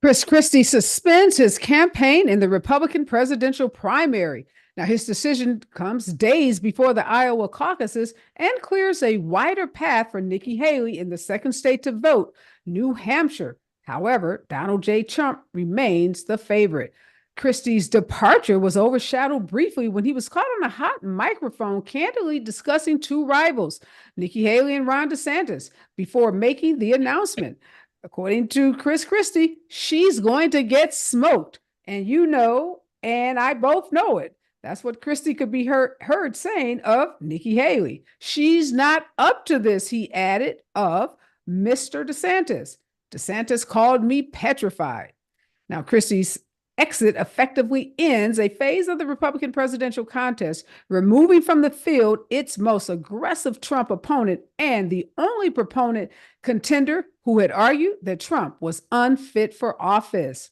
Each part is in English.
Chris Christie suspends his campaign in the Republican presidential primary. Now, his decision comes days before the Iowa caucuses and clears a wider path for Nikki Haley in the second state to vote, New Hampshire. However, Donald J. Trump remains the favorite. Christie's departure was overshadowed briefly when he was caught on a hot microphone candidly discussing two rivals, Nikki Haley and Ron DeSantis, before making the announcement. According to Chris Christie, she's going to get smoked. And you know, and I both know it. That's what Christie could be heard saying of Nikki Haley. She's not up to this, he added, of Mr. DeSantis. DeSantis called me petrified. Now, Christie's exit effectively ends a phase of the Republican presidential contest, removing from the field its most aggressive Trump opponent and the only proponent contender who had argued that Trump was unfit for office.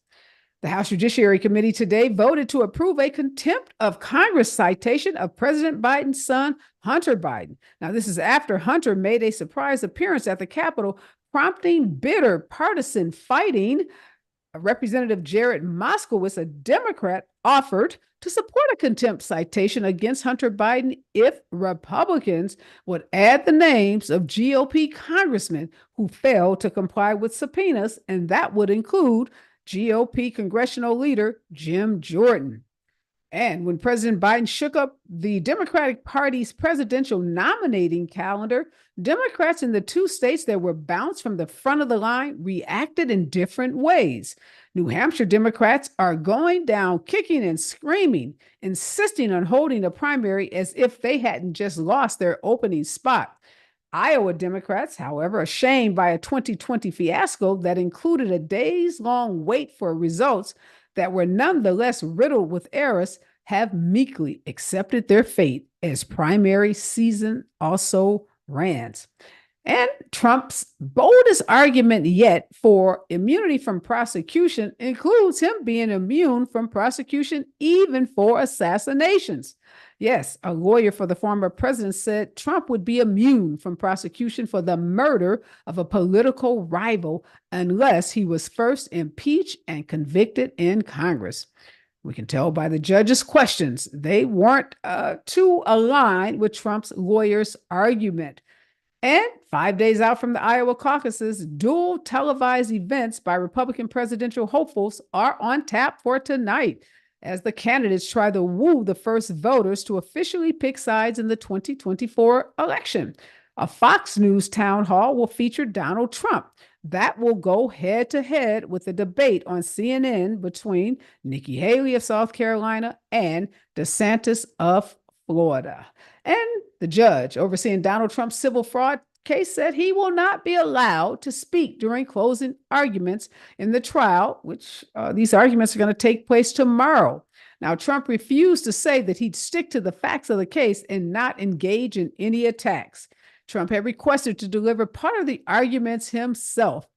The House Judiciary Committee today voted to approve a contempt of Congress citation of President Biden's son, Hunter Biden. Now, this is after Hunter made a surprise appearance at the Capitol, prompting bitter partisan fighting. Representative Jared Moskowitz, a Democrat, offered to support a contempt citation against Hunter Biden if Republicans would add the names of GOP congressmen who failed to comply with subpoenas, and that would include GOP congressional leader Jim Jordan. And when President Biden shook up the Democratic Party's presidential nominating calendar, Democrats in the two states that were bounced from the front of the line reacted in different ways. New Hampshire Democrats are going down kicking and screaming, insisting on holding a primary as if they hadn't just lost their opening spot. Iowa Democrats, however, are shamed by a 2020 fiasco that included a days-long wait for results that were nonetheless riddled with errors, have meekly accepted their fate as primary season also rans. And Trump's boldest argument yet for immunity from prosecution includes him being immune from prosecution even for assassinations. Yes, a lawyer for the former president said Trump would be immune from prosecution for the murder of a political rival unless he was first impeached and convicted in Congress. We can tell by the judge's questions, they weren't too aligned with Trump's lawyer's argument. And 5 days out from the Iowa caucuses, dual televised events by Republican presidential hopefuls are on tap for tonight as the candidates try to woo the first voters to officially pick sides in the 2024 election. A Fox News town hall will feature Donald Trump. That will go head to head with a debate on CNN between Nikki Haley of South Carolina and DeSantis of Florida. And the judge overseeing Donald Trump's civil fraud case said he will not be allowed to speak during closing arguments in the trial, which these arguments are going to take place tomorrow. Now, Trump refused to say that he'd stick to the facts of the case and not engage in any attacks. Trump had requested to deliver part of the arguments himself.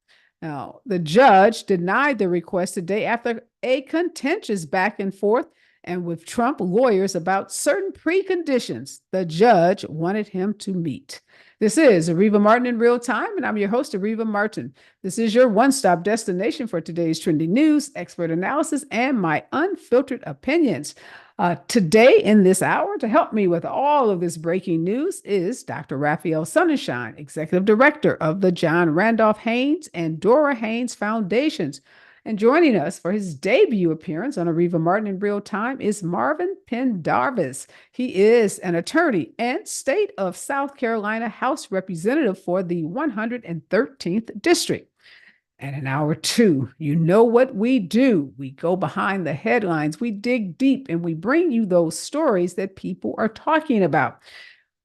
Now, the judge denied the request today after a contentious back and forth and with Trump lawyers about certain preconditions the judge wanted him to meet. This is Areva Martin in real time, and I'm your host, Areva Martin. This is your one-stop destination for today's trending news, expert analysis, and my unfiltered opinions. Today, in this hour, to help me with all of this breaking news is Dr. Raphael Sonnenschein, Executive Director of the John Randolph Haynes and Dora Haynes Foundations. And joining us for his debut appearance on Areva Martin in real time is Marvin Pendarvis. He is an attorney and state of South Carolina House Representative for the 113th District. And in hour two, you know what we do. We go behind the headlines, we dig deep, and we bring you those stories that people are talking about.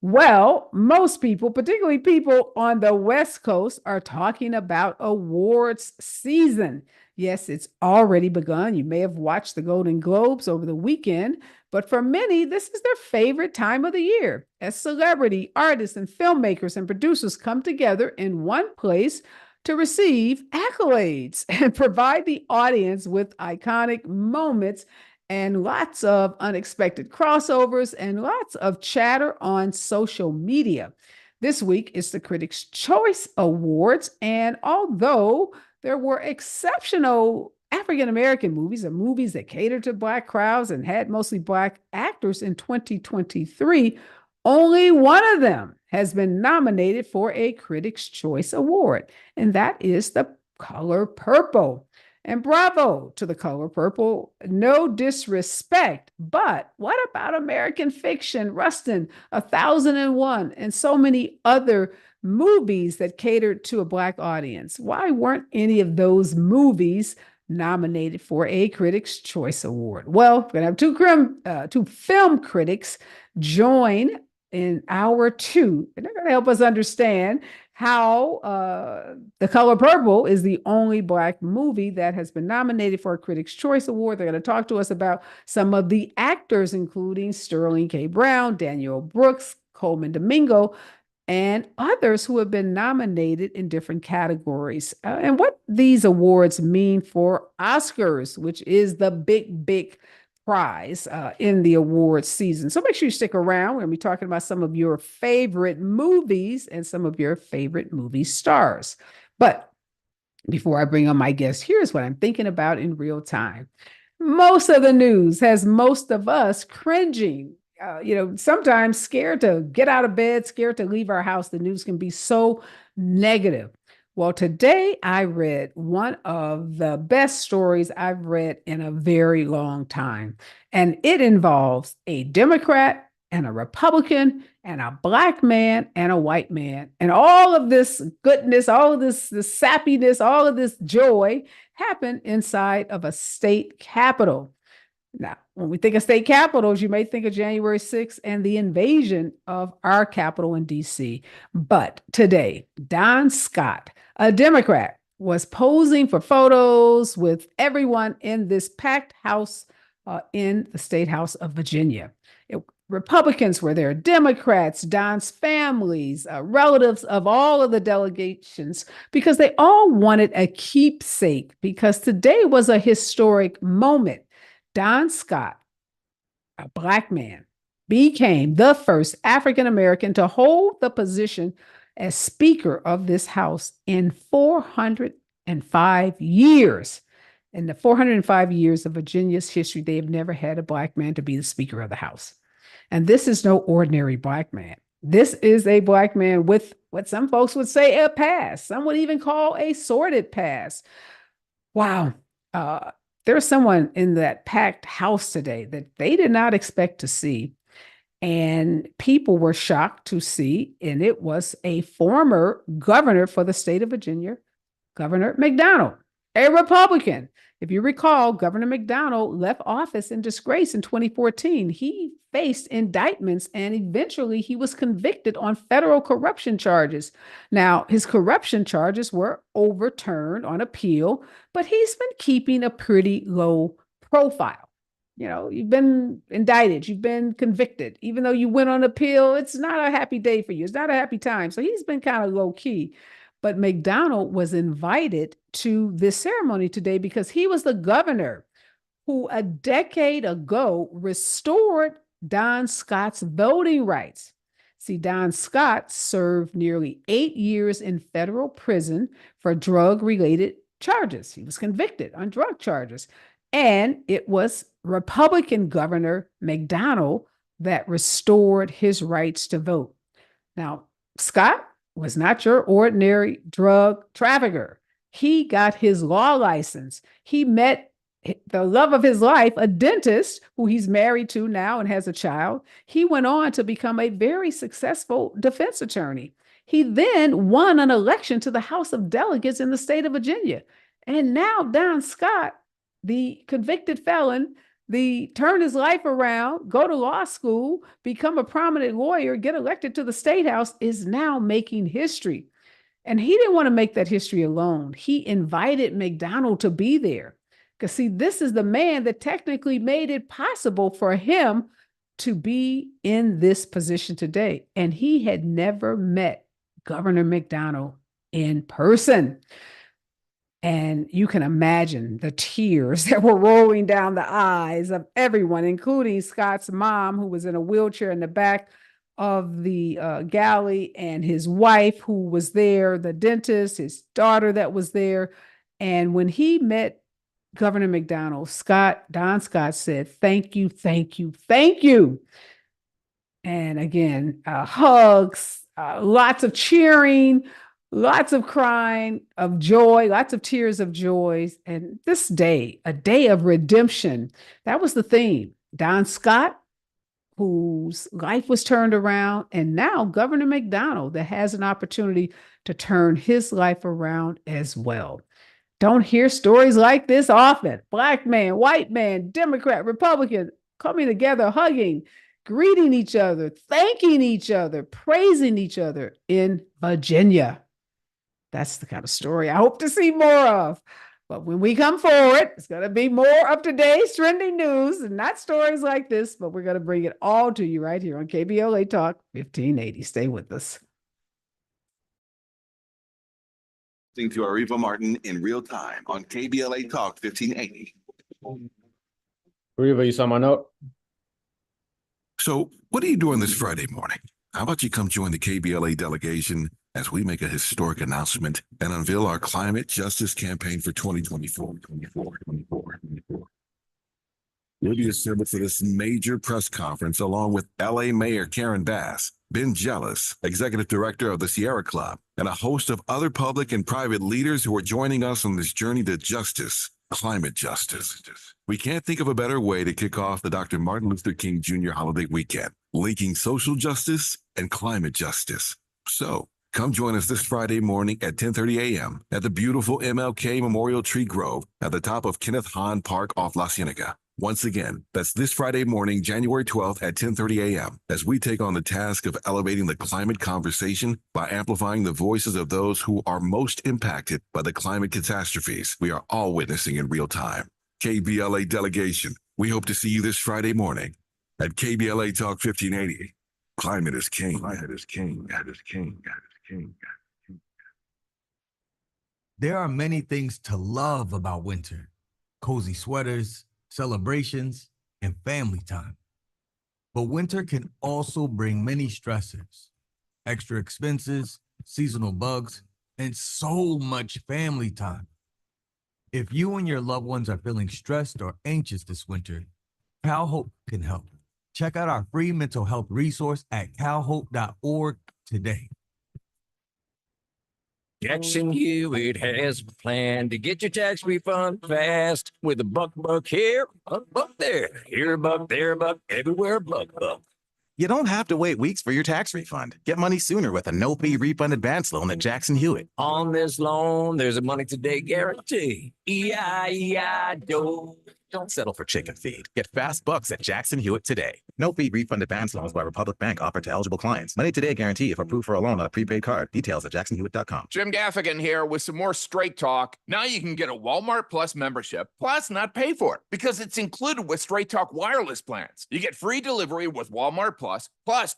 Well, most people, particularly people on the West Coast, are talking about awards season. Yes, it's already begun. You may have watched the Golden Globes over the weekend, but for many, this is their favorite time of the year as celebrity, artists, and filmmakers and producers come together in one place to receive accolades and provide the audience with iconic moments and lots of unexpected crossovers and lots of chatter on social media. This week is the Critics' Choice Awards. And although there were exceptional African American movies and movies that catered to Black crowds and had mostly Black actors in 2023, only one of them has been nominated for a Critics' Choice Award, and that is The Color Purple. And bravo to The Color Purple. No disrespect, but what about American Fiction, Rustin, 1001, and so many other movies that catered to a Black audience? Why weren't any of those movies nominated for a Critics' Choice Award? Well, we're going to have two film critics join in hour two, and they're going to help us understand how The Color Purple is the only Black movie that has been nominated for a Critics' Choice Award. They're going to talk to us about some of the actors, including Sterling K. Brown, Daniel Brooks, Coleman Domingo, and others who have been nominated in different categories, and what these awards mean for Oscars, which is the big prize in the awards season. So make sure you stick around. We're going to be talking about some of your favorite movies and some of your favorite movie stars. But before I bring on my guest, here's what I'm thinking about in real time. Most of the news has most of us cringing. Sometimes scared to get out of bed, scared to leave our house. The news can be so negative. Well, today I read one of the best stories I've read in a very long time, and it involves a Democrat and a Republican and a Black man and a white man. And all of this goodness, all of this sappiness, all of this joy happened inside of a state capitol. Now, when we think of state capitals, you may think of January 6th and the invasion of our capital in DC. But today, Don Scott, a Democrat, was posing for photos with everyone in this packed house in the State House of Virginia. Republicans were there, Democrats, Don's families, relatives of all of the delegations, because they all wanted a keepsake, because today was a historic moment. Don Scott, a Black man, became the first African American to hold the position as Speaker of this House in 405 years. In the 405 years of Virginia's history, they have never had a Black man to be the Speaker of the House. And this is no ordinary Black man. This is a Black man with what some folks would say a past. Some would even call a sordid past. Wow. There's someone in that packed house today that they did not expect to see. And people were shocked to see, and it was a former governor for the state of Virginia, Governor McDonnell, a Republican. If you recall, Governor McDonnell left office in disgrace in 2014. He faced indictments and eventually he was convicted on federal corruption charges. Now, his corruption charges were overturned on appeal, but he's been keeping a pretty low profile. You've been indicted, you've been convicted. Even though you went on appeal, it's not a happy day for you. It's not a happy time. So he's been kind of low key. But McDonnell was invited to this ceremony today because he was the governor who a decade ago restored Don Scott's voting rights. See, Don Scott served nearly 8 years in federal prison for drug-related charges. He was convicted on drug charges. And it was Republican Governor McDonnell that restored his rights to vote. Now, Scott was not your ordinary drug trafficker. He got his law license. He met the love of his life, a dentist who he's married to now and has a child. He went on to become a very successful defense attorney. He then won an election to the House of Delegates in the state of Virginia. And now Don Scott, the convicted felon, turn his life around, go to law school, become a prominent lawyer, get elected to the state house, is now making history. And he didn't want to make that history alone. He invited McDonnell to be there. Because see, this is the man that technically made it possible for him to be in this position today. And he had never met Governor McDonnell in person. And you can imagine the tears that were rolling down the eyes of everyone, including Scott's mom, who was in a wheelchair in the back. of the galley, and his wife who was there, the dentist, his daughter that was there. And when he met Governor McDonnell, Don Scott said, "Thank you, thank you, thank you." And again, hugs, lots of cheering, lots of crying of joy, lots of tears of joy. And this day, a day of redemption, that was the theme. Don Scott, whose life was turned around, and now Governor McDonnell, that has an opportunity to turn his life around as well. Don't hear stories like this often. Black man, white man, Democrat, Republican, coming together, hugging, greeting each other, thanking each other, praising each other in Virginia. That's the kind of story I hope to see more of. But when we come forward, it's going to be more up to date trending news and not stories like this, but we're going to bring it all to you right here on KBLA Talk 1580. Stay with us. Listening to Areva Martin in real time on KBLA Talk 1580. Areva, you saw my note? So, what are you doing this Friday morning? How about you come join the KBLA delegation as we make a historic announcement and unveil our climate justice campaign for 2024. You'll be assembled for this major press conference along with LA Mayor Karen Bass, Ben Jealous, Executive Director of the Sierra Club, and a host of other public and private leaders who are joining us on this journey to justice, climate justice. We can't think of a better way to kick off the Dr. Martin Luther King Jr. holiday weekend, linking social justice and climate justice. So, come join us this Friday morning at 10:30 a.m. at the beautiful MLK Memorial Tree Grove at the top of Kenneth Hahn Park off La Cienega. Once again, that's this Friday morning, January 12th at 10:30 a.m. as we take on the task of elevating the climate conversation by amplifying the voices of those who are most impacted by the climate catastrophes we are all witnessing in real time. KBLA delegation, we hope to see you this Friday morning at KBLA Talk 1580. Climate is king. Climate is king. That is king. That is king. There are many things to love about winter: cozy sweaters, celebrations, and family time. But winter can also bring many stressors, extra expenses, seasonal bugs, and so much family time. If you and your loved ones are feeling stressed or anxious this winter, CalHope can help. Check out our free mental health resource at calhope.org today. Jackson Hewitt has a plan to get your tax refund fast with a buck here, a buck there, here a buck, there a buck, everywhere a buck. You don't have to wait weeks for your tax refund. Get money sooner with a no-fee refund advance loan at Jackson Hewitt. On this loan, there's a money today guarantee. E-I-E-I-Do. Don't settle for chicken feed. Get fast bucks at Jackson Hewitt today. No-fee refund advance loans by Republic Bank offered to eligible clients. Money today guarantee if approved for a loan on a prepaid card. Details at jacksonhewitt.com. Jim Gaffigan here with some more Straight Talk. Now you can get a Walmart Plus membership, plus not pay for it, because it's included with Straight Talk wireless plans. You get free delivery with Walmart Plus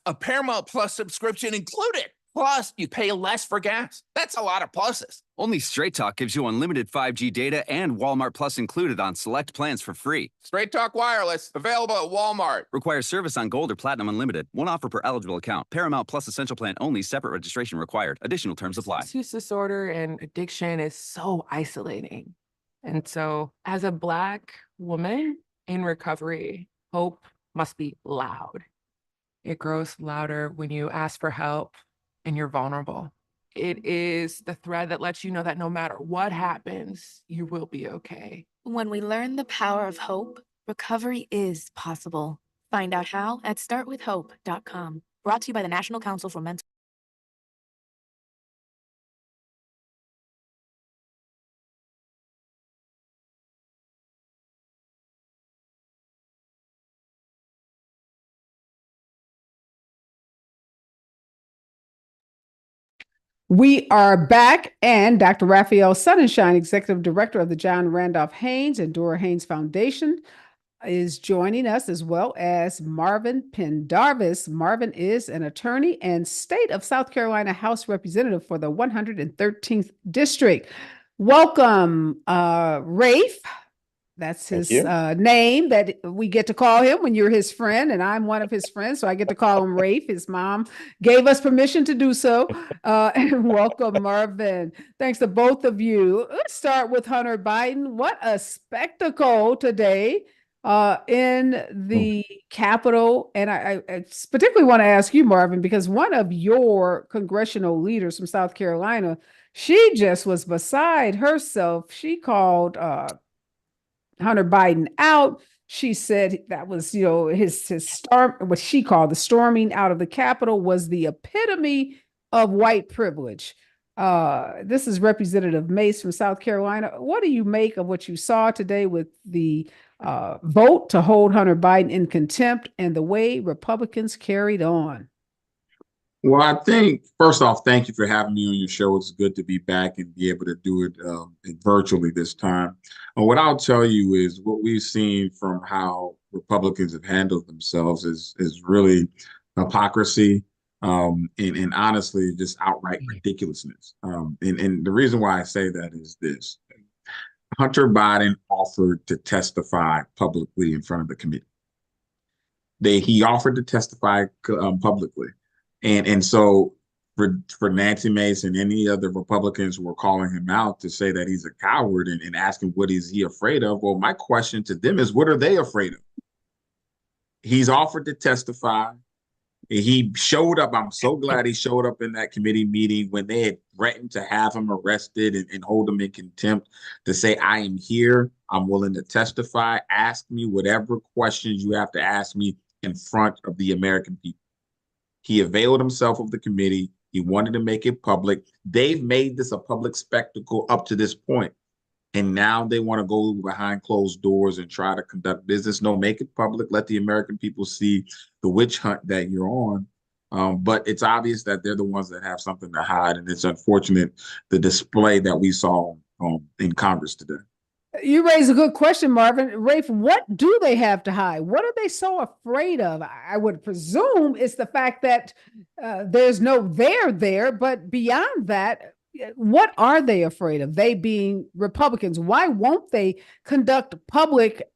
a Paramount Plus subscription included. Plus, you pay less for gas. That's a lot of pluses. Only Straight Talk gives you unlimited 5G data and Walmart Plus included on select plans for free. Straight Talk Wireless, available at Walmart. Requires service on Gold or Platinum Unlimited. One offer per eligible account. Paramount Plus Essential Plan only. Separate registration required. Additional terms apply. Use disorder and addiction is so isolating. And so as a Black woman in recovery, hope must be loud. It grows louder when you ask for help and you're vulnerable. It is the thread that lets you know that no matter what happens, you will be okay. When we learn the power of hope, recovery is possible. Find out how at startwithhope.com. Brought to you by the National Council for Mental. We are back, and Dr. Raphael Sonnenschein, Executive Director of the John Randolph Haynes and Dora Haynes Foundation, is joining us, as well as Marvin Pendarvis. Marvin is an attorney and State of South Carolina House Representative for the 113th District. Welcome, Rafe. That's Thank his you. name that we get to call him when you're his friend, and I'm one of his friends, so I get to call him Rafe. His mom gave us permission to do so. And welcome, Marvin. Thanks to both of you. Let's start with Hunter Biden. What a spectacle today in the Capitol. And I particularly want to ask you, Marvin, because one of your congressional leaders from South Carolina, she just was beside herself. She called Hunter Biden out. She said that was, his storm, what she called the storming out of the Capitol was the epitome of white privilege. This is Representative Mace from South Carolina. What do you make of what you saw today with the vote to hold Hunter Biden in contempt and the way Republicans carried on? Well, I think, first off, thank you for having me on your show. It's good to be back and be able to do it virtually this time. And what I'll tell you is what we've seen from how Republicans have handled themselves is really hypocrisy and honestly just outright ridiculousness. And the reason why I say that is this. Hunter Biden offered to testify publicly in front of the committee. He offered to testify publicly. And so for Nancy Mace and any other Republicans who were calling him out to say that he's a coward and asking what is he afraid of, well, my question to them is, what are they afraid of? He's offered to testify. He showed up. I'm so glad he showed up in that committee meeting when they had threatened to have him arrested and hold him in contempt, to say, I am here. I'm willing to testify. Ask me whatever questions you have to ask me in front of the American people. He availed himself of the committee. He wanted to make it public. They've made this a public spectacle up to this point. And now they want to go behind closed doors and try to conduct business. No, make it public. Let the American people see the witch hunt that you're on. But it's obvious that they're the ones that have something to hide. And it's unfortunate, the display that we saw in Congress today. You raise a good question, Marvin. Rafe, what do they have to hide? What are they so afraid of? I would presume it's the fact that there's no there, but beyond that, what are they afraid of? They being Republicans, why won't they conduct public,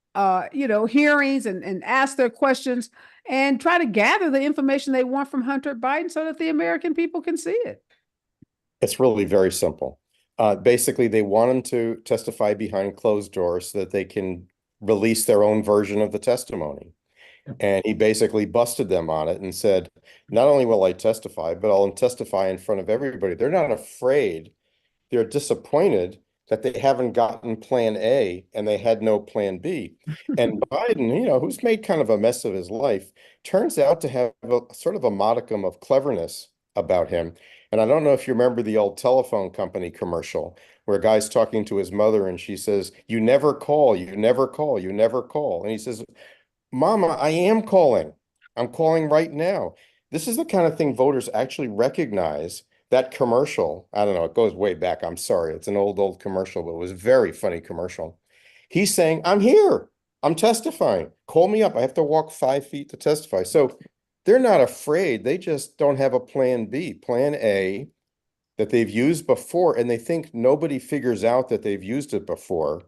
hearings and ask their questions and try to gather the information they want from Hunter Biden so that the American people can see it? It's really very simple. Basically, they want him to testify behind closed doors so that they can release their own version of the testimony. And he basically busted them on it and said, not only will I testify, but I'll testify in front of everybody. They're not afraid. They're disappointed that they haven't gotten plan A and they had no plan B. And Biden, who's made kind of a mess of his life, turns out to have sort of a modicum of cleverness about him. And I don't know if you remember the old telephone company commercial where a guy's talking to his mother and she says, you never call, you never call, you never call. And he says, Mama, I am calling. I'm calling right now. This is the kind of thing voters actually recognize. That commercial, I don't know, it goes way back. I'm sorry. It's an old commercial, but it was a very funny commercial. He's saying, I'm here. I'm testifying. Call me up. I have to walk 5 feet to testify. So they're not afraid. They just don't have a plan B, plan A that they've used before. And they think nobody figures out that they've used it before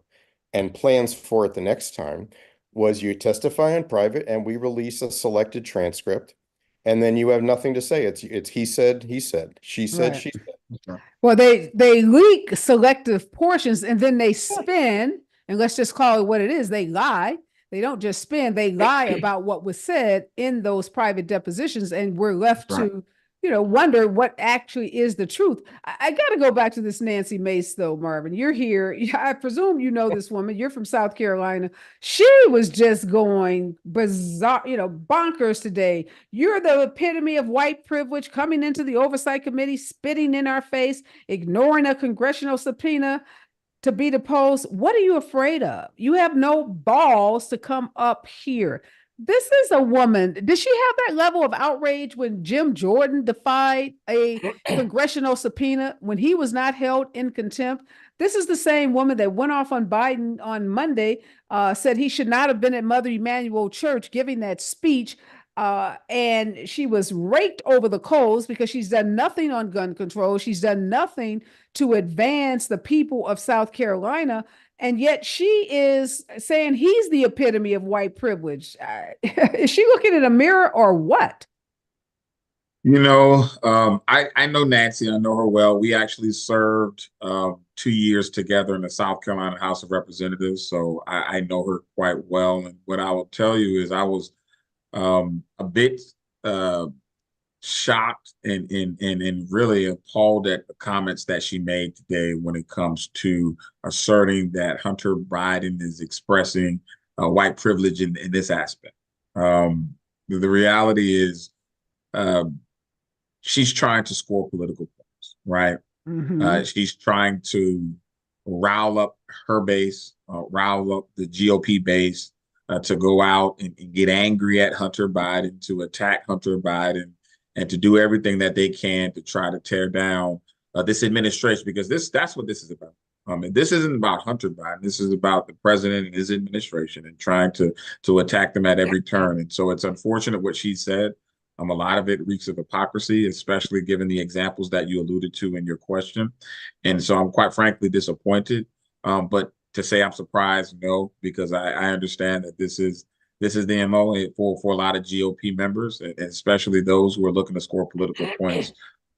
and plans for it the next time. Was you testify in private and we release a selected transcript and then you have nothing to say. It's he said, she said, Right. she said. Well, they leak selective portions and then they spin, and let's just call it what it is. They lie. They don't just spin, they lie about what was said in those private depositions, and we're left to wonder what actually is the truth. I got to go back to this Nancy Mace, though, Marvin. You're here. I presume you know this woman. You're from South Carolina. She was just going bizarre, bonkers today. You're the epitome of white privilege, coming into the Oversight Committee, spitting in our face, ignoring a congressional subpoena to be deposed. What are you afraid of? You have no balls to come up here. This is a woman. Did she have that level of outrage when Jim Jordan defied a congressional subpoena when he was not held in contempt? This is the same woman that went off on Biden on Monday, said he should not have been at Mother Emanuel Church giving that speech. And she was raked over the coals because she's done nothing on gun control. She's done nothing to advance the people of South Carolina. And yet she is saying he's the epitome of white privilege. Is she looking in a mirror or what? I know Nancy. I know her well. We actually served 2 years together in the South Carolina House of Representatives, so I know her quite well. And what I will tell you is I was a bit shocked and really appalled at the comments that she made today when it comes to asserting that Hunter Biden is expressing white privilege in this aspect. The reality is, she's trying to score political points, right? She's trying to rile up her base, rile up the GOP base, to go out and get angry at Hunter Biden, to attack Hunter Biden, and to do everything that they can to try to tear down this administration, because that's what this is about. And this isn't about Hunter Biden. This is about the president and his administration and trying to attack them at every turn. And so it's unfortunate what she said. A lot of it reeks of hypocrisy, especially given the examples that you alluded to in your question. And so I'm quite frankly disappointed. But to say I'm surprised, no, because I understand that this is the MO for a lot of GOP members, and especially those who are looking to score political points.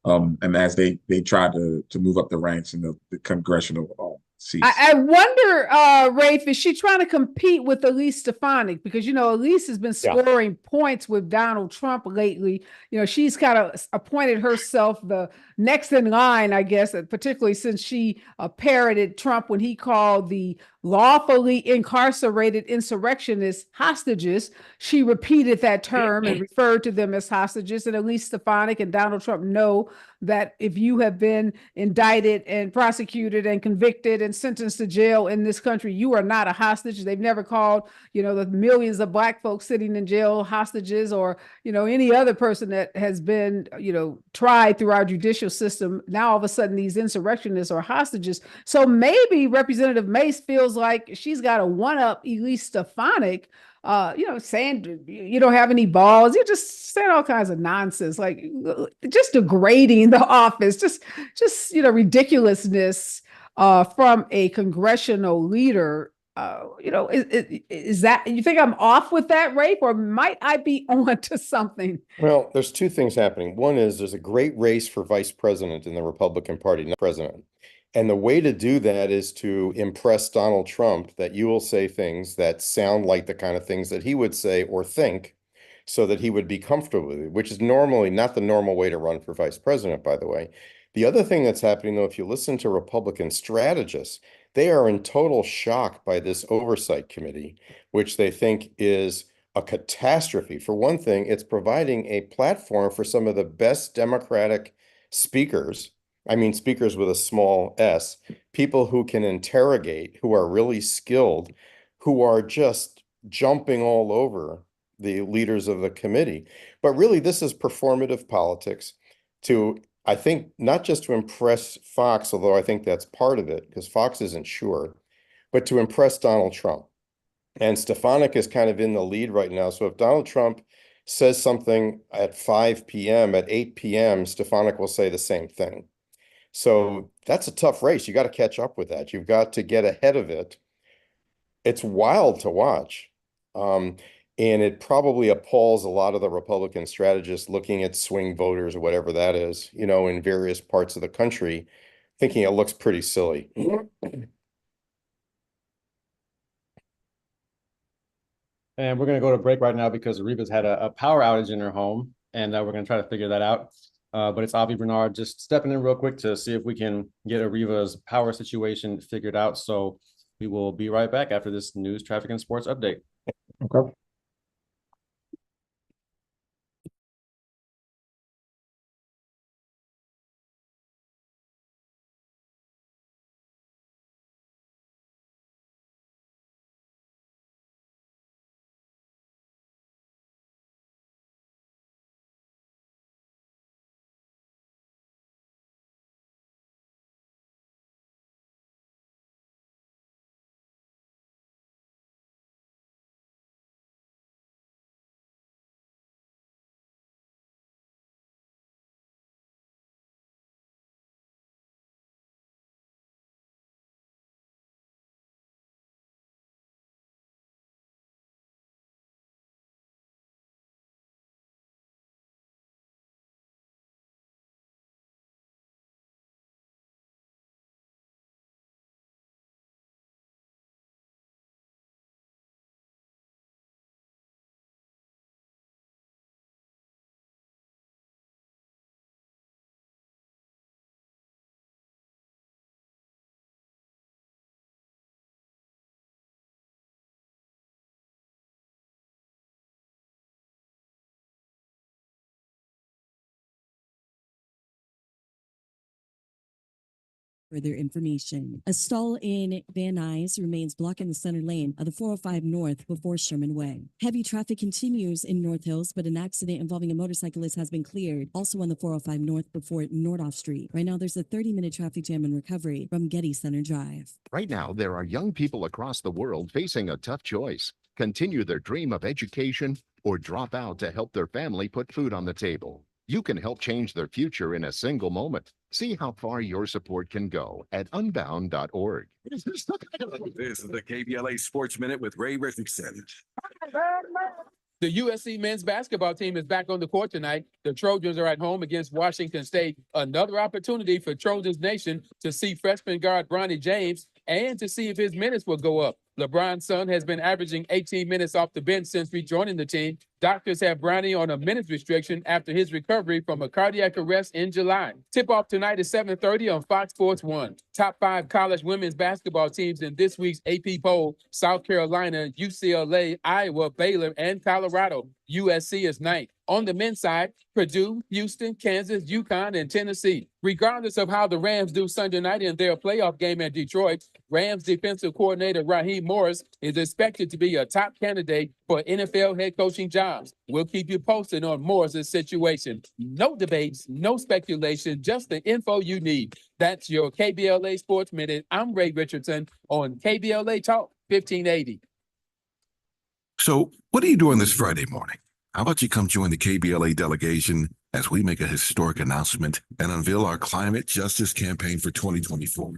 And as they try to move up the ranks in the congressional seats. I wonder, Rafe, is she trying to compete with Elise Stefanik? Because, Elise has been scoring points with Donald Trump lately. She's kind of appointed herself the next in line, I guess, particularly since she parroted Trump when he called the lawfully incarcerated insurrectionists hostages. She repeated that term and referred to them as hostages. And Elise Stefanik and Donald Trump know that if you have been indicted and prosecuted and convicted and sentenced to jail in this country, you are not a hostage. They've never called, the millions of Black folks sitting in jail hostages, or, any other person that has been, tried through our judicial system. Now, all of a sudden, these insurrectionists are hostages. So maybe Representative Mace feels like she's got to one-up Elise Stefanik, saying you don't have any balls. You're just saying all kinds of nonsense, like just degrading the office, just ridiculousness from a congressional leader. Is that, you think I'm off with that, Rafe, or might I be on to something? Well, there's two things happening. One is there's a great race for vice president in the Republican Party, not president. And the way to do that is to impress Donald Trump, that you will say things that sound like the kind of things that he would say or think, so that he would be comfortable with it, which is normally not the normal way to run for vice president, by the way. The other thing that's happening, though, if you listen to Republican strategists, they are in total shock by this oversight committee, which they think is a catastrophe. For one thing, it's providing a platform for some of the best Democratic speakers. I mean, speakers with a small s, people who can interrogate, who are really skilled, who are just jumping all over the leaders of the committee. But really, this is performative politics to, I think, not just to impress Fox, although I think that's part of it, because Fox isn't sure, but to impress Donald Trump. And Stefanik is kind of in the lead right now. So if Donald Trump says something at 5 p.m., at 8 p.m., Stefanik will say the same thing. So that's a tough race. You got to catch up with that. You've got to get ahead of it. It's wild to watch. And it probably appalls a lot of the Republican strategists looking at swing voters or whatever that is, in various parts of the country, thinking it looks pretty silly. And we're going to go to break right now because Areva's had a power outage in her home, and we're going to try to figure that out. But it's Avi Bernard just stepping in real quick to see if we can get Areva's power situation figured out. So we will be right back after this news, traffic, and sports update. Okay. Further information. A stall in Van Nuys remains blocking the center lane of the 405 North before Sherman Way. Heavy traffic continues in North Hills, but an accident involving a motorcyclist has been cleared. Also on the 405 North before Nordoff Street. Right now, there's a 30-minute traffic jam in recovery from Getty Center Drive. Right now, there are young people across the world facing a tough choice. Continue their dream of education or drop out to help their family put food on the table. You can help change their future in a single moment. See how far your support can go at unbound.org. This is the KBLA Sports Minute with Ray Richardson. The USC men's basketball team is back on the court tonight. The Trojans are at home against Washington State. Another opportunity for Trojans Nation to see freshman guard Bronny James and to see if his minutes will go up. LeBron's son has been averaging 18 minutes off the bench since rejoining the team. Doctors have Bronny on a minutes restriction after his recovery from a cardiac arrest in July. Tip-off tonight at 7:30 on Fox Sports 1. Top 5 college women's basketball teams in this week's AP poll: South Carolina, UCLA, Iowa, Baylor, and Colorado. USC is ninth. On the men's side, Purdue, Houston, Kansas, UConn, and Tennessee. Regardless of how the Rams do Sunday night in their playoff game at Detroit, Rams defensive coordinator Raheem Morris is expected to be a top candidate for NFL head coaching jobs. We'll keep you posted on Morris' situation. No debates, no speculation, just the info you need. That's your KBLA Sports Minute. I'm Ray Richardson on KBLA Talk 1580. So, what are you doing this Friday morning? How about you come join the KBLA delegation as we make a historic announcement and unveil our climate justice campaign for 2024.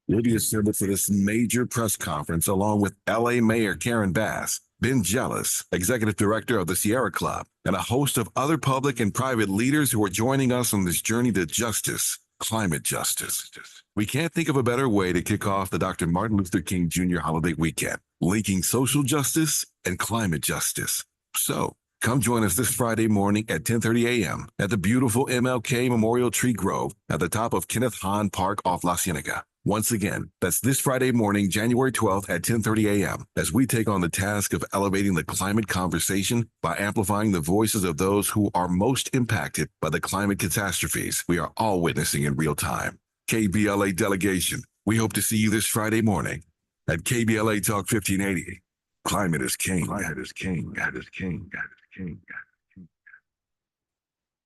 We'll be assembled for this major press conference along with LA Mayor Karen Bass, Ben Jealous, Executive Director of the Sierra Club, and a host of other public and private leaders who are joining us on this journey to justice, climate justice. We can't think of a better way to kick off the Dr. Martin Luther King Jr. holiday weekend, linking social justice and climate justice. So, come join us this Friday morning at 10:30 a.m. at the beautiful MLK Memorial Tree Grove at the top of Kenneth Hahn Park off La Cienega. Once again, that's this Friday morning, January 12th at 10:30 a.m. as we take on the task of elevating the climate conversation by amplifying the voices of those who are most impacted by the climate catastrophes we are all witnessing in real time. KBLA delegation, we hope to see you this Friday morning at KBLA Talk 1580. Climate is king. Climate is king. Climate is king. Climate is king.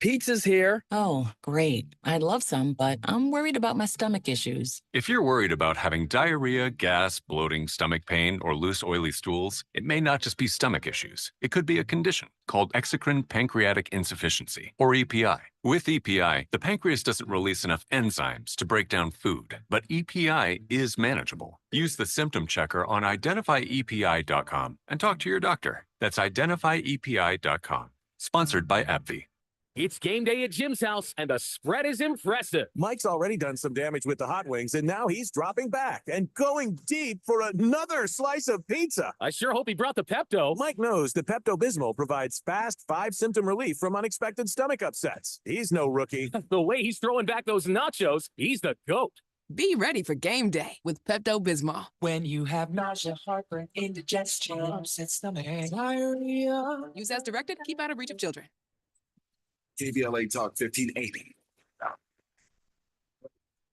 Pizza's here. Oh, great. I'd love some, but I'm worried about my stomach issues. If you're worried about having diarrhea, gas, bloating, stomach pain, or loose, oily stools, it may not just be stomach issues. It could be a condition called exocrine pancreatic insufficiency, or EPI. With EPI, the pancreas doesn't release enough enzymes to break down food, but EPI is manageable. Use the symptom checker on identifyepi.com and talk to your doctor. That's identifyepi.com. Sponsored by AbbVie. It's game day at Jim's house, and the spread is impressive. Mike's already done some damage with the hot wings, and now he's dropping back and going deep for another slice of pizza. I sure hope he brought the Pepto. Mike knows the Pepto-Bismol provides fast 5-symptom relief from unexpected stomach upsets. He's no rookie. The way he's throwing back those nachos, he's the GOAT. Be ready for game day with Pepto-Bismol. When you have nausea, heartburn, indigestion, upset stomach, diarrhea. Use as directed. Keep out of reach of children. KBLA Talk 1580.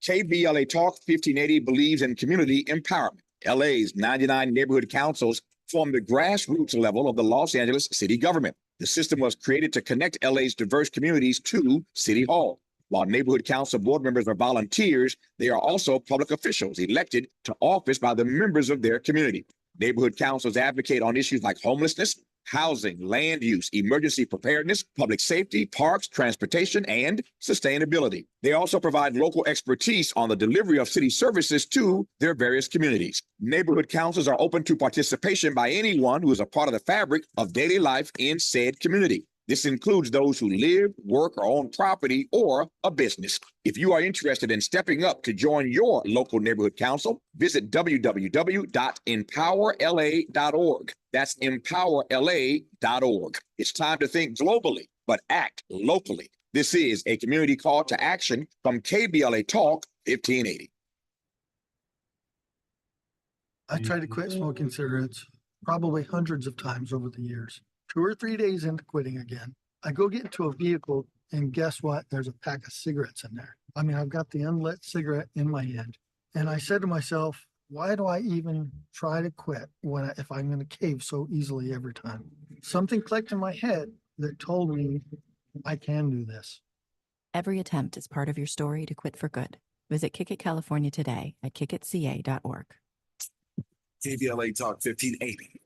KBLA Talk 1580 believes in community empowerment. LA's 99 neighborhood councils form the grassroots level of the Los Angeles city government. The system was created to connect LA's diverse communities to City Hall. While neighborhood council board members are volunteers, they are also public officials elected to office by the members of their community. Neighborhood councils advocate on issues like homelessness, housing, land use, emergency preparedness, public safety, parks, transportation, and sustainability. They also provide local expertise on the delivery of city services to their various communities. Neighborhood councils are open to participation by anyone who is a part of the fabric of daily life in said community. This includes those who live, work, or own property or a business. If you are interested in stepping up to join your local neighborhood council, visit www.empowerla.org. That's empowerla.org. It's time to think globally, but act locally. This is a community call to action from KBLA Talk 1580. I tried to quit smoking cigarettes probably hundreds of times over the years. 2 or 3 days into quitting again, I go get into a vehicle And guess what? There's a pack of cigarettes in there. I mean, I've got the unlit cigarette in my hand. And I said to myself, why do I even try to quit if I'm going to cave so easily every time? Something clicked in my head that told me I can do this. Every attempt is part of your story to quit for good. Visit Kick It California today at kickitca.org. KBLA Talk 1580.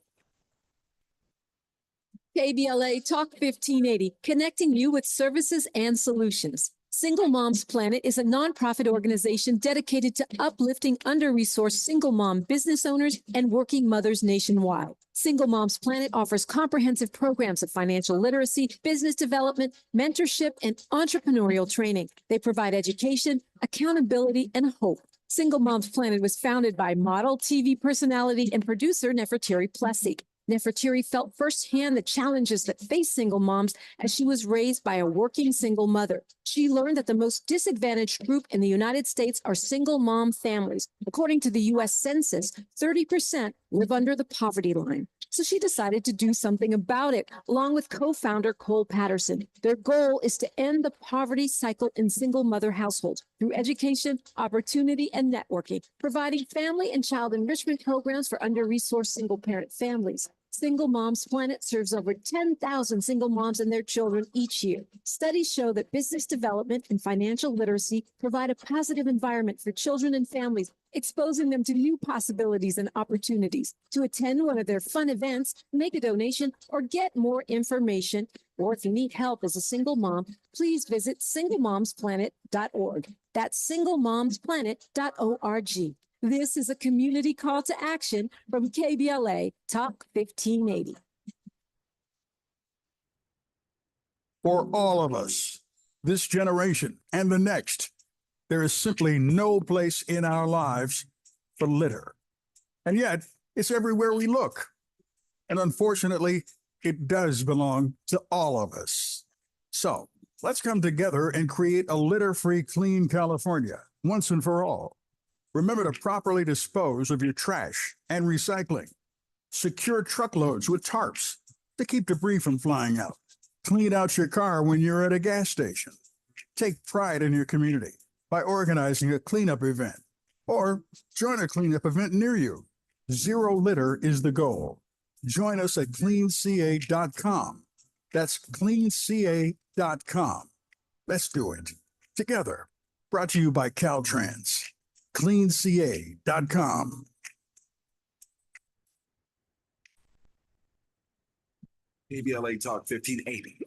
KBLA Talk 1580, connecting you with services and solutions. Single Moms Planet is a nonprofit organization dedicated to uplifting under-resourced single mom business owners and working mothers nationwide. Single Moms Planet offers comprehensive programs of financial literacy, business development, mentorship, and entrepreneurial training. They provide education, accountability, and hope. Single Moms Planet was founded by model, TV personality, and producer Nefertiri Plessy. Nefertiri felt firsthand the challenges that face single moms as she was raised by a working single mother. She learned that the most disadvantaged group in the United States are single mom families. According to the U.S. Census, 30% live under the poverty line. So she decided to do something about it, along with co-founder Cole Patterson. Their goal is to end the poverty cycle in single mother households through education, opportunity, and networking, providing family and child enrichment programs for under-resourced single-parent families. Single Moms Planet serves over 10,000 single moms and their children each year. Studies show that business development and financial literacy provide a positive environment for children and families, exposing them to new possibilities and opportunities. To attend one of their fun events, make a donation, or get more information, or if you need help as a single mom, please visit singlemomsplanet.org. That's singlemomsplanet.org. This is a community call to action from KBLA Talk 1580. For all of us, this generation and the next, there is simply no place in our lives for litter. And yet, it's everywhere we look. And unfortunately, it does belong to all of us. So let's come together and create a litter-free, clean California once and for all. Remember to properly dispose of your trash and recycling. Secure truckloads with tarps to keep debris from flying out. Clean out your car when you're at a gas station. Take pride in your community by organizing a cleanup event or join a cleanup event near you. Zero litter is the goal. Join us at cleanca.com. That's cleanca.com. Let's do it together. Brought to you by Caltrans. cleanca.com. KBLA Talk 1580.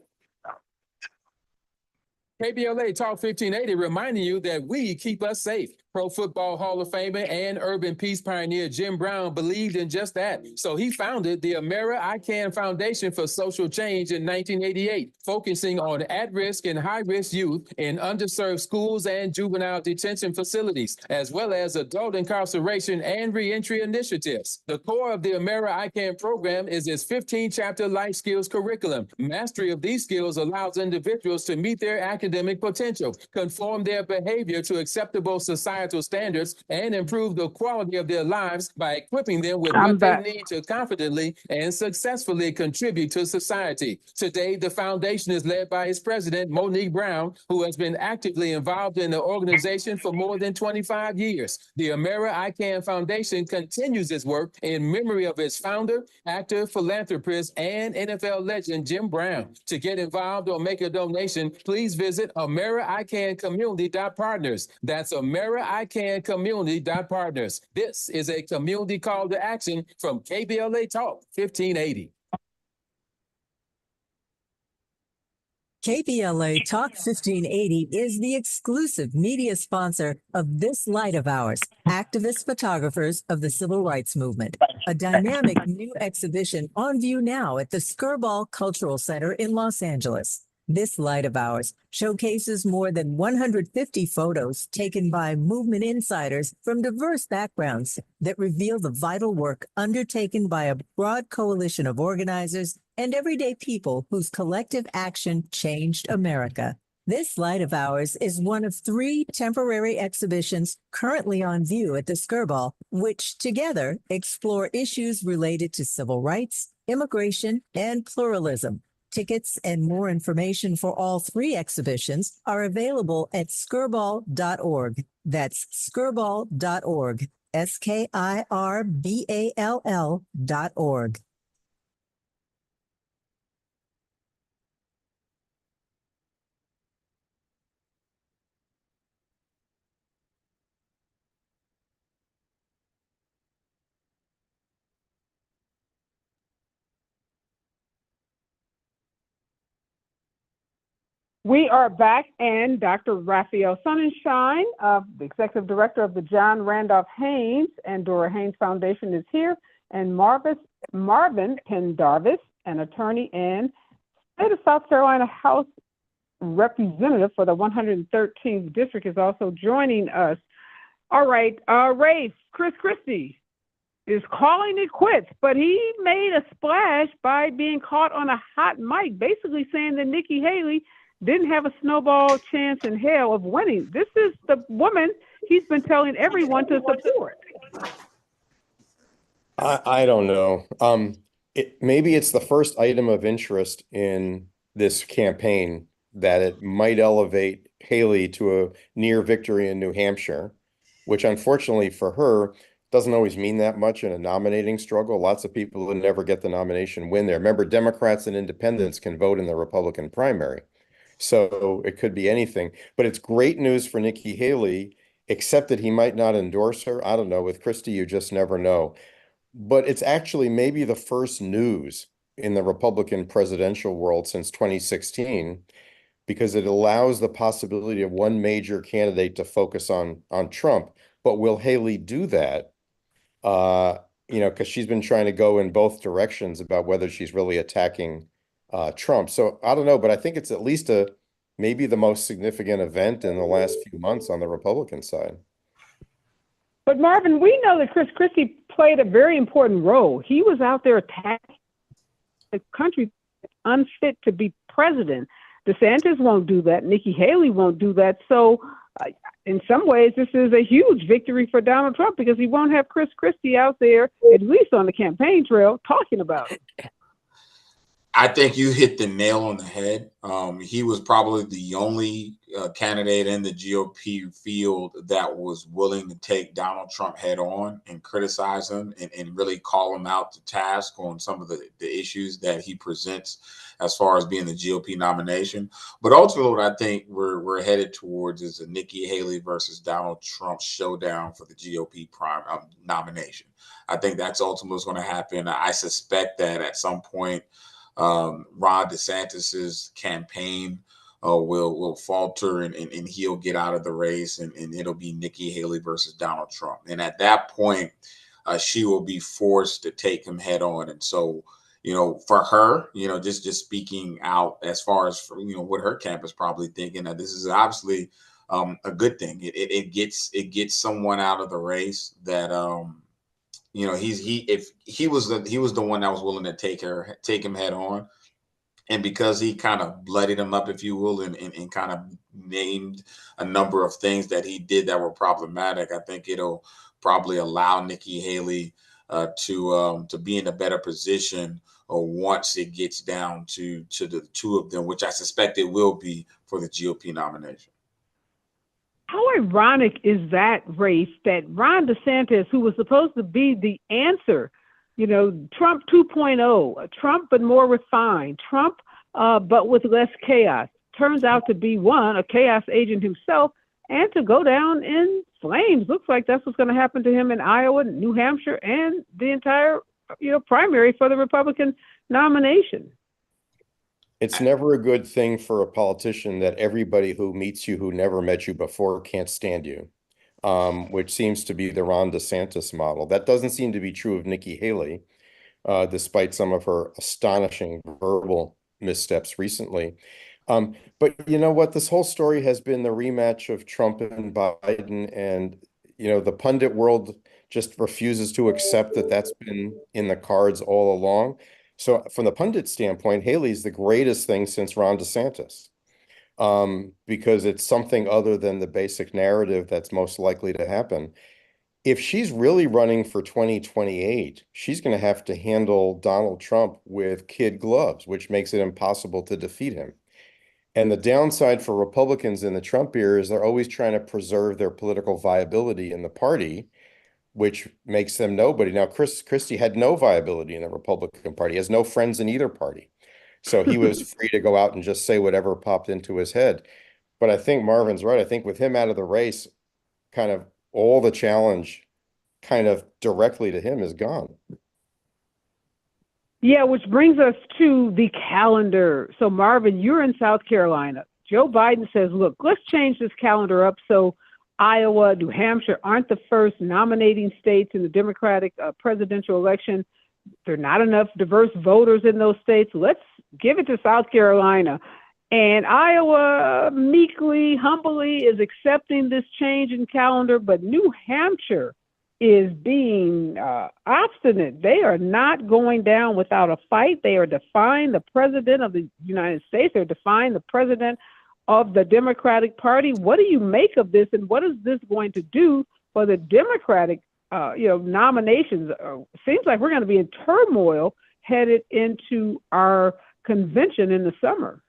KBLA Talk 1580 reminding you that we keep us safe. Pro Football Hall of Famer and urban peace pioneer Jim Brown believed in just that. So he founded the Amera I Can Foundation for Social Change in 1988, focusing on at-risk and high-risk youth in underserved schools and juvenile detention facilities, as well as adult incarceration and reentry initiatives. The core of the Amera I Can program is its 15-chapter life skills curriculum. Mastery of these skills allows individuals to meet their academic potential, conform their behavior to acceptable societal standards, and improve the quality of their lives by equipping them with what they need to confidently and successfully contribute to society. Today, the foundation is led by its president, Monique Brown, who has been actively involved in the organization for more than 25 years. The Amera I Can Foundation continues its work in memory of its founder, actor, philanthropist, and NFL legend, Jim Brown. To get involved or make a donation, please visit AmeriICanCommunity.partners. That's AmeriICanCommunity.partners. This is a community call to action from KBLA Talk 1580. KBLA Talk 1580 is the exclusive media sponsor of this light of ours, activist photographers of the Civil Rights Movement, a dynamic new exhibition on view now at the Skirball Cultural Center in Los Angeles. This light of ours showcases more than 150 photos taken by movement insiders from diverse backgrounds that reveal the vital work undertaken by a broad coalition of organizers and everyday people whose collective action changed America. This light of ours is one of 3 temporary exhibitions currently on view at the Skirball, which together explore issues related to civil rights, immigration, and pluralism. Tickets and more information for all 3 exhibitions are available at skirball.org. That's skirball.org. SKIRBALL.org. We are back, and Dr. Raphael Sonnenschein, the Executive Director of the John Randolph Haynes and Dora Haynes Foundation, is here, and Marvin Pendarvis, an attorney and State of South Carolina House Representative for the 113th District, is also joining us. All right, Rafe, Chris Christie is calling it quits, but he made a splash by being caught on a hot mic, basically saying that Nikki Haley didn't have a snowball chance in hell of winning. This is the woman he's been telling everyone to support. I don't know. Maybe it's the first item of interest in this campaign that it might elevate Haley to a near victory in New Hampshire, which unfortunately for her doesn't always mean that much in a nominating struggle. Lots of people who never get the nomination win there. Remember, Democrats and independents can vote in the Republican primary. So it could be anything, but it's great news for Nikki Haley, except that he might not endorse her. I don't know. With Christie, you just never know. But it's actually maybe the first news in the Republican presidential world since 2016, because it allows the possibility of one major candidate to focus on Trump. But will Haley do that? Because she's been trying to go in both directions about whether she's really attacking Trump. So I don't know, but I think it's at least maybe the most significant event in the last few months on the Republican side. But Marvin, we know that Chris Christie played a very important role. He was out there attacking the country unfit to be president. DeSantis won't do that. Nikki Haley won't do that. So in some ways, this is a huge victory for Donald Trump, because he won't have Chris Christie out there, at least on the campaign trail, talking about it. I think you hit the nail on the head. He was probably the only candidate in the GOP field that was willing to take Donald Trump head on and criticize him and really call him out to task on some of the issues that he presents as far as being the GOP nomination. But ultimately, what I think we're headed towards is a Nikki Haley versus Donald Trump showdown for the GOP nomination. I think that's ultimately what's going to happen. I suspect that at some point, Ron DeSantis's campaign will falter and he'll get out of the race, and it'll be Nikki Haley versus Donald Trump. And at that point, she will be forced to take him head on. And so, for her, just speaking out as far as what her camp is probably thinking, that this is obviously a good thing. It gets someone out of the race that he was the one that was willing to take him head on. And because he kind of bloodied him up, if you will, and kind of named a number of things that he did that were problematic, I think it'll probably allow Nikki Haley to be in a better position once it gets down to the two of them, which I suspect it will be for the GOP nomination. How ironic is that, Rafe, that Ron DeSantis, who was supposed to be the answer, Trump 2.0, Trump but more refined, Trump but with less chaos, turns out to be a chaos agent himself, and to go down in flames. Looks like that's what's going to happen to him in Iowa, New Hampshire, and the entire primary for the Republican nomination. It's never a good thing for a politician that everybody who meets you who never met you before can't stand you, which seems to be the Ron DeSantis model. That doesn't seem to be true of Nikki Haley, despite some of her astonishing verbal missteps recently. But you know what? This whole story has been the rematch of Trump and Biden, and the pundit world just refuses to accept that that's been in the cards all along. So from the pundit standpoint, Haley's the greatest thing since Ron DeSantis, because it's something other than the basic narrative that's most likely to happen. if she's really running for 2028, she's going to have to handle Donald Trump with kid gloves, which makes it impossible to defeat him. And the downside for Republicans in the Trump era is they're always trying to preserve their political viability in the party, which makes them nobody. Now, Christie had no viability in the Republican Party. He has no friends in either party. So he was free to go out and just say whatever popped into his head. But I think Marvin's right. I think with him out of the race, kind of all the challenge kind of directly to him is gone. Yeah, which brings us to the calendar. So, Marvin, you're in South Carolina. Joe Biden says, look, let's change this calendar up so Iowa, New Hampshire aren't the first nominating states in the Democratic presidential election. There are not enough diverse voters in those states. Let's give it to South Carolina. And Iowa meekly, humbly is accepting this change in calendar, but New Hampshire is being obstinate. They are not going down without a fight. They are defying the president of the United States. They're defying the president of the Democratic Party. What do you make of this, and what is this going to do for the Democratic nominations? Seems like we're going to be in turmoil headed into our convention in the summer.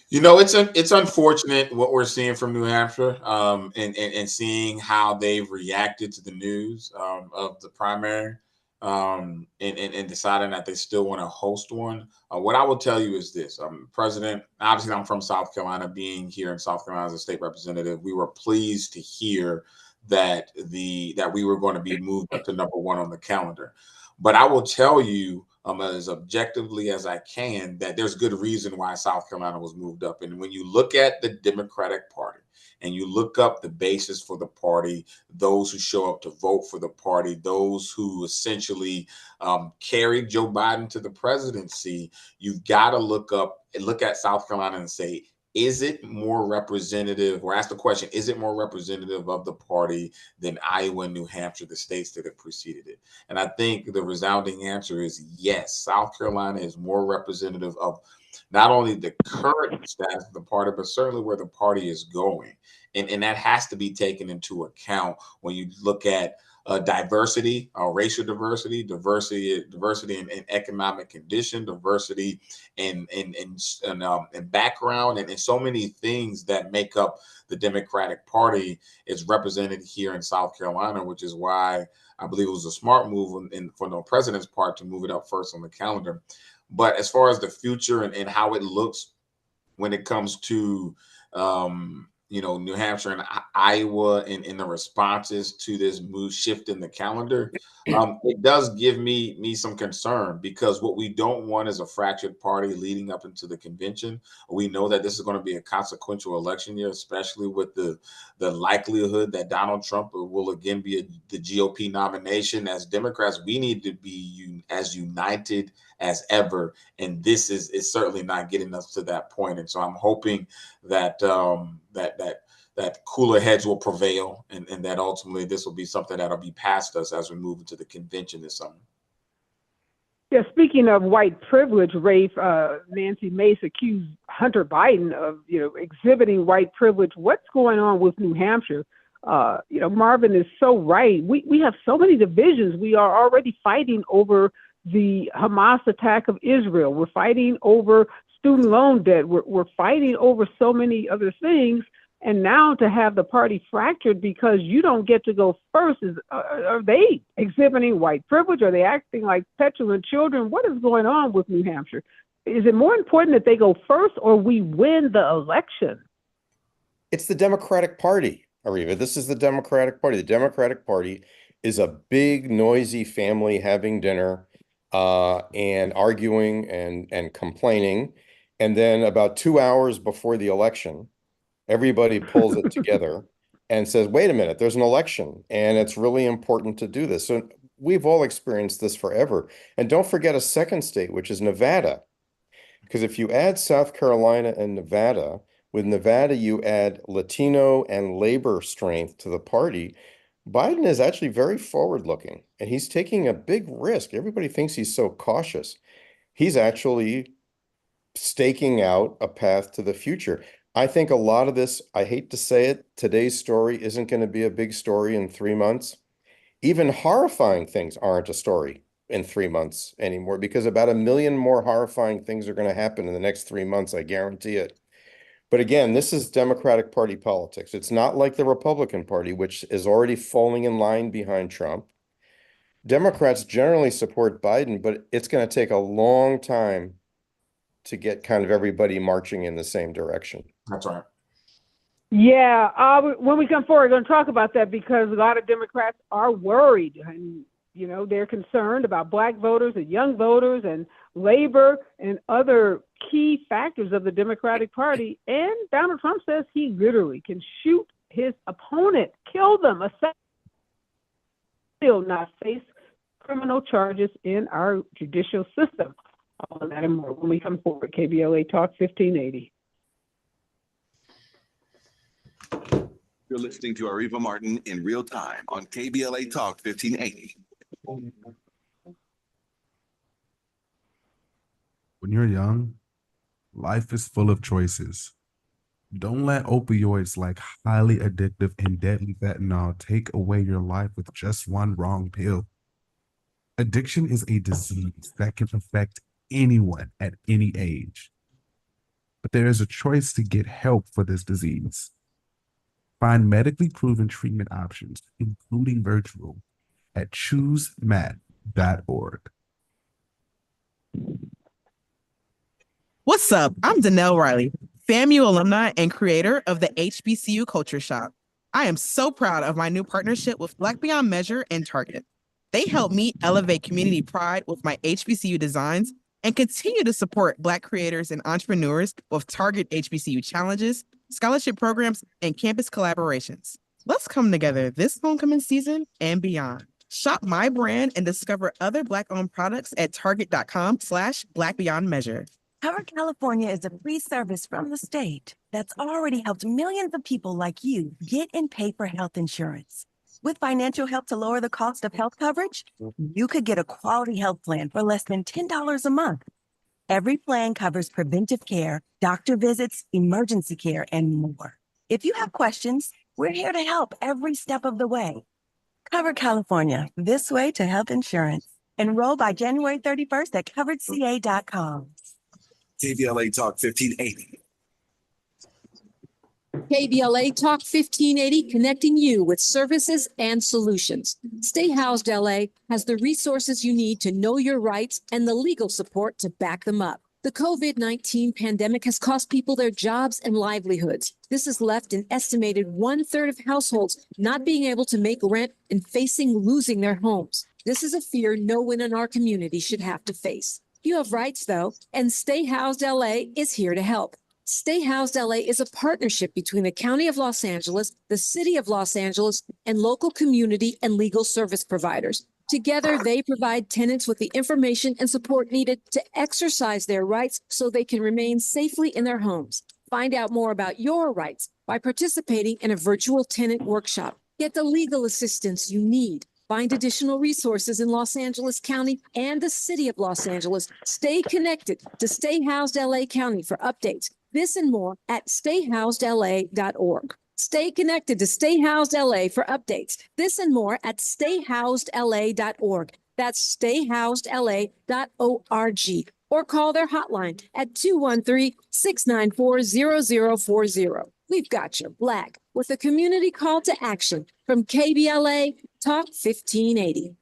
It's unfortunate what we're seeing from New Hampshire, and seeing how they've reacted to the news of the primary, and deciding that they still want to host one. What I will tell you is this: President, obviously, I'm from South Carolina. Being here in South Carolina as a state representative, we were pleased to hear that we were going to be moved up to #1 on the calendar. But I will tell you, as objectively as I can, that there's good reason why South Carolina was moved up. And when you look at the Democratic Party and you look up the basis for the party, those who show up to vote for the party, those who essentially carried Joe Biden to the presidency, you've got to look at South Carolina and say, is it more representative, or ask the question, is it more representative of the party than Iowa and New Hampshire, the states that have preceded it? And I think the resounding answer is yes. South Carolina is more representative of not only the current status of the party, but certainly where the party is going. And that has to be taken into account when you look at diversity, racial diversity in economic condition, diversity in background, and so many things that make up the Democratic Party is represented here in South Carolina, which is why I believe it was a smart move for the president's part to move it up first on the calendar. But as far as the future and how it looks when it comes to New Hampshire and Iowa in the responses to this move shift in the calendar, it does give me some concern, because what we don't want is a fractured party leading up into the convention. We know that this is going to be a consequential election year, especially with the likelihood that Donald Trump will again be the GOP nomination. As Democrats, we need to be as united as ever, and this is certainly not getting us to that point. And so I'm hoping that that cooler heads will prevail, and that ultimately this will be something that'll be past us as we move into the convention this summer. Yeah, speaking of white privilege, Rafe, Nancy Mace accused Hunter Biden of, exhibiting white privilege. What's going on with New Hampshire? Marvin is so right. We have so many divisions. We are already fighting over the Hamas attack of Israel. We're fighting over student loan debt. We're fighting over so many other things. And now to have the party fractured because you don't get to go first, are they exhibiting white privilege? Are they acting like petulant children? What is going on with New Hampshire? Is it more important that they go first or we win the election? It's the Democratic Party, Areva. This is the Democratic Party. The Democratic Party is a big, noisy family having dinner and arguing and complaining. And then about 2 hours before the election, everybody pulls it together and says, wait a minute, there's an election and it's really important to do this. So we've all experienced this forever. And don't forget a second state, which is Nevada. Because if you add South Carolina and Nevada, with Nevada, you add Latino and labor strength to the party. Biden is actually very forward-looking, and he's taking a big risk. Everybody thinks he's so cautious. He's actually staking out a path to the future. I think a lot of this, I hate to say it, today's story isn't going to be a big story in 3 months. Even horrifying things aren't a story in 3 months anymore, because about 1 million more horrifying things are going to happen in the next 3 months. I guarantee it. But again, this is Democratic Party politics. It's not like the Republican Party, which is already falling in line behind Trump. Democrats generally support Biden, but it's going to take a long time to get kind of everybody marching in the same direction. That's right. Yeah, when we come forward, we're going to talk about that because a lot of Democrats are worried and, they're concerned about Black voters and young voters and labor and other key factors of the Democratic Party. And Donald Trump says he literally can shoot his opponent, kill them, still not face criminal charges in our judicial system. All of that and more when we come forward. KBLA Talk 1580. You're listening to Areva Martin in real time on KBLA Talk 1580. When you're young, life is full of choices. Don't let opioids like highly addictive and deadly fentanyl take away your life with just one wrong pill. Addiction is a disease that can affect anyone at any age. But there is a choice to get help for this disease. Find medically proven treatment options, including virtual, at choosemat.org. What's up? I'm Danelle Riley, FAMU alumni and creator of the HBCU Culture Shop. I am so proud of my new partnership with Black Beyond Measure and Target. They help me elevate community pride with my HBCU designs and continue to support Black creators and entrepreneurs with Target HBCU challenges, scholarship programs, and campus collaborations. Let's come together this homecoming season and beyond. Shop my brand and discover other Black-owned products at target.com/BlackBeyondMeasure. Cover California is a free service from the state that's already helped millions of people like you get and pay for health insurance. With financial help to lower the cost of health coverage, you could get a quality health plan for less than $10 a month. Every plan covers preventive care, doctor visits, emergency care, and more. If you have questions, we're here to help every step of the way. Cover California, this way to health insurance. Enroll by January 31st at coveredca.com. KBLA Talk 1580. KBLA Talk 1580, connecting you with services and solutions. Stay Housed LA has the resources you need to know your rights and the legal support to back them up. The COVID-19 pandemic has cost people their jobs and livelihoods. This has left an estimated 1/3 of households not being able to make rent and facing losing their homes. This is a fear no one in our community should have to face. You have rights, though, and Stay Housed LA is here to help. Stay Housed LA is a partnership between the County of Los Angeles, the City of Los Angeles, and local community and legal service providers. Together, they provide tenants with the information and support needed to exercise their rights so they can remain safely in their homes. Find out more about your rights by participating in a virtual tenant workshop. Get the legal assistance you need. Find additional resources in Los Angeles County and the City of Los Angeles. Stay connected to Stay Housed LA County for updates. This and more at stayhousedla.org. Stay connected to Stay Housed LA for updates. This and more at stayhousedla.org. That's stayhousedla.org. Or call their hotline at 213-694-0040. We've got your Black with a community call to action from KBLA Talk 1580.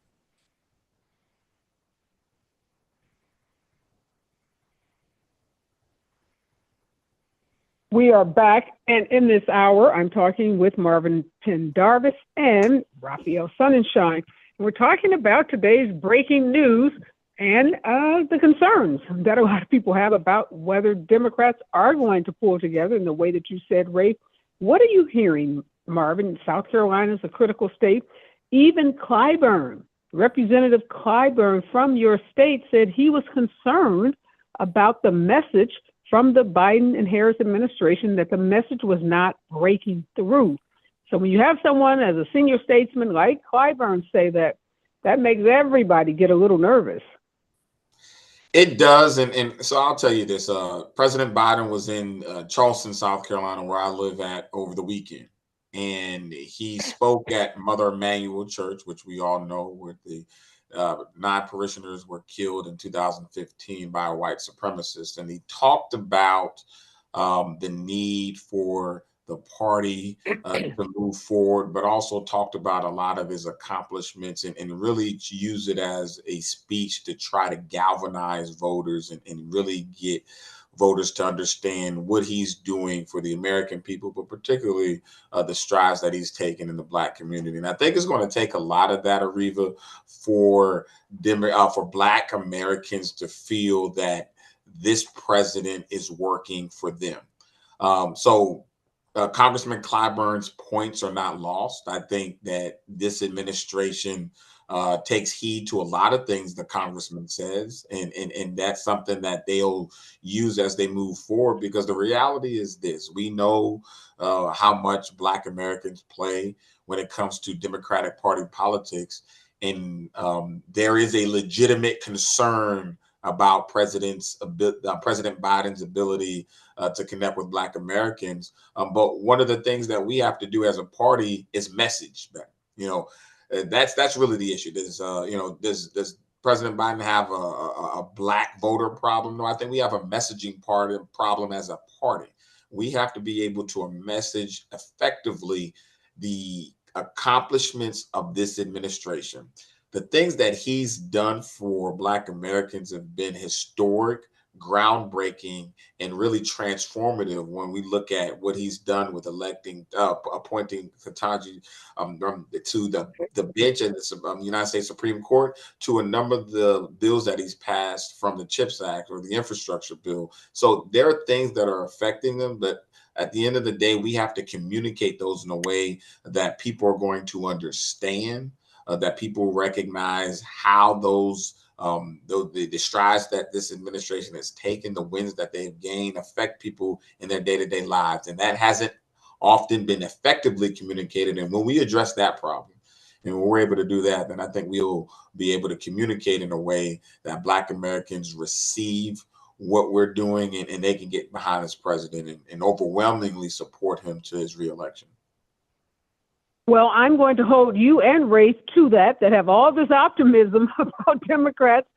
We are back, and in this hour, I'm talking with Marvin Pendarvis and Raphael Sonnenschein. We're talking about today's breaking news and the concerns that a lot of people have about whether Democrats are going to pull together in the way that you said, Ray. What are you hearing, Marvin? South Carolina is a critical state. Even Clyburn, Representative Clyburn from your state, said he was concerned about the message from the Biden and Harris administration, that the message was not breaking through. So when you have someone as a senior statesman like Clyburn say that, that makes everybody get a little nervous. It does. And so I'll tell you this, President Biden was in Charleston, South Carolina, where I live at over the weekend. and he spoke at Mother Emanuel Church, which we all know where the 9 parishioners were killed in 2015 by a white supremacist. And he talked about the need for the party to move forward, but also talked about a lot of his accomplishments and really use it as a speech to try to galvanize voters and really get voters to understand what he's doing for the American people, but particularly the strides that he's taken in the Black community. And I think it's going to take a lot of that, Areva, for Black Americans to feel that this president is working for them. Congressman Clyburn's points are not lost. I think that this administration takes heed to a lot of things the congressman says, and that's something that they'll use as they move forward, because the reality is this: we know how much Black Americans play when it comes to Democratic Party politics, and there is a legitimate concern about President Biden's ability to connect with Black Americans. But one of the things that we have to do as a party is message better. That's really the issue. Does President Biden have a Black voter problem? No, I think we have a messaging problem as a party. We have to be able to message effectively the accomplishments of this administration. The things that he's done for Black Americans have been historic, groundbreaking, and really transformative when we look at what he's done with appointing Ketanji to the bench in the United States Supreme Court, to a number of the bills that he's passed from the CHIPS Act or the infrastructure bill. So there are things that are affecting them, but at the end of the day, we have to communicate those in a way that people are going to understand, that people recognize how the strides that this administration has taken, the wins that they've gained, affect people in their day-to-day lives. And that hasn't often been effectively communicated. And when we address that problem, and when we're able to do that, then I think we'll be able to communicate in a way that Black Americans receive what we're doing, and they can get behind this president and overwhelmingly support him to his reelection. Well, I'm going to hold you and Rafe to that have all this optimism about Democrats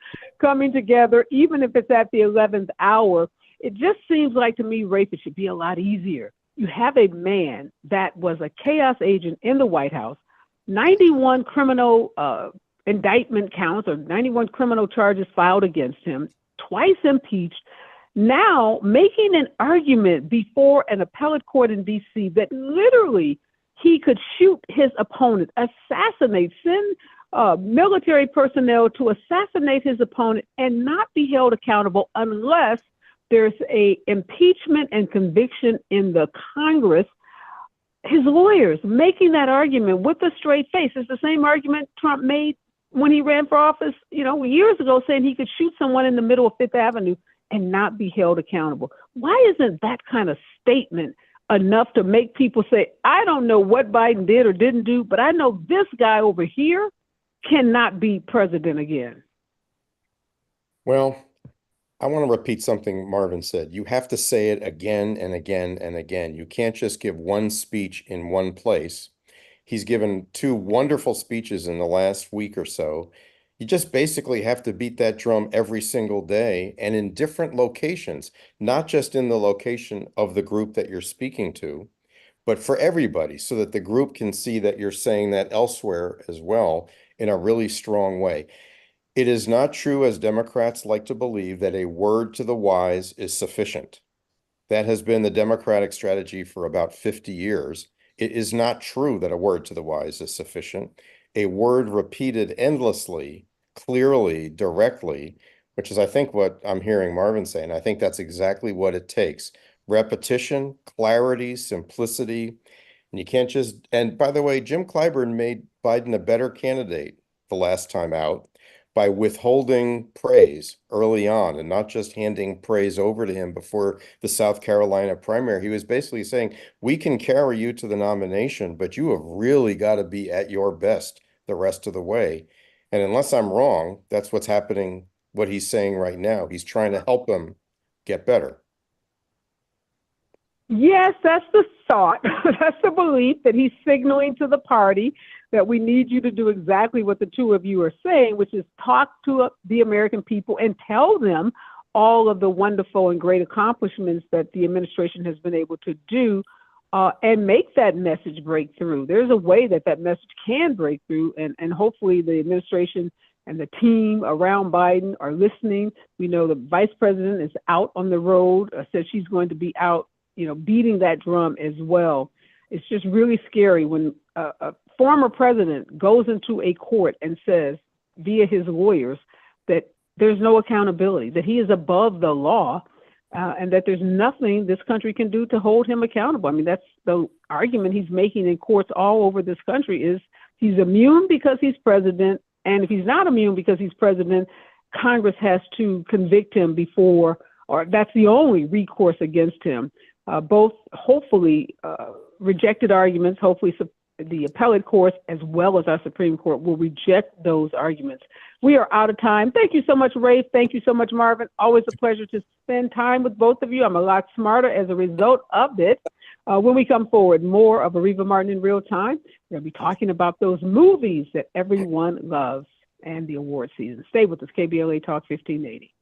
coming together, even if it's at the 11th hour. It just seems like to me, Rafe, it should be a lot easier. You have a man that was a chaos agent in the White House, 91 criminal indictment counts or 91 criminal charges filed against him, twice impeached, now making an argument before an appellate court in D.C. that literally he could shoot his opponent, send military personnel to assassinate his opponent and not be held accountable unless there's a impeachment and conviction in the Congress. His lawyers making that argument with a straight face. It's the same argument Trump made when he ran for office, years ago, saying he could shoot someone in the middle of Fifth Avenue and not be held accountable. Why isn't that kind of statement enough to make people say, I don't know what Biden did or didn't do, but I know this guy over here cannot be president again? Well, I want to repeat something Marvin said. You have to say it again and again and again. You can't just give one speech in one place. He's given 2 wonderful speeches in the last week or so. You just basically have to beat that drum every single day and in different locations, not just in the location of the group that you're speaking to, but for everybody, so that the group can see that you're saying that elsewhere as well in a really strong way. It is not true, as Democrats like to believe, that a word to the wise is sufficient. That has been the Democratic strategy for about 50 years. It is not true that a word to the wise is sufficient. A word repeated endlessly, clearly, directly, which is, I think, what I'm hearing Marvin saying. I think that's exactly what it takes. Repetition, clarity, simplicity. And you can't just, and by the way, Jim Clyburn made Biden a better candidate the last time out by withholding praise early on and not just handing praise over to him before the South Carolina primary. He was basically saying, we can carry you to the nomination, but you have really got to be at your best the rest of the way. And unless I'm wrong, that's what's happening, what he's saying right now. He's trying to help them get better. Yes, that's the thought. That's the belief that he's signaling to the party that we need you to do exactly what the two of you are saying, which is talk to the American people and tell them all of the wonderful and great accomplishments that the administration has been able to do, and make that message break through. There's a way that that message can break through, and hopefully the administration and the team around Biden are listening. We know the vice president is out on the road, said she's going to be out, beating that drum as well. It's just really scary when a former president goes into a court and says via his lawyers that there's no accountability, that he is above the law, and that there's nothing this country can do to hold him accountable. I mean, that's the argument he's making in courts all over this country, is he's immune because he's president. And if he's not immune because he's president, Congress has to convict him before, or that's the only recourse against him. Both hopefully rejected arguments, hopefully the appellate courts as well as our Supreme Court will reject those arguments. We are out of time. Thank you so much, Rafe. Thank you so much, Marvin. Always a pleasure to spend time with both of you. I'm a lot smarter as a result of it. When we come forward, more of Areva Martin in real time. We're going to be talking about those movies that everyone loves and the award season. Stay with us, KBLA Talk 1580.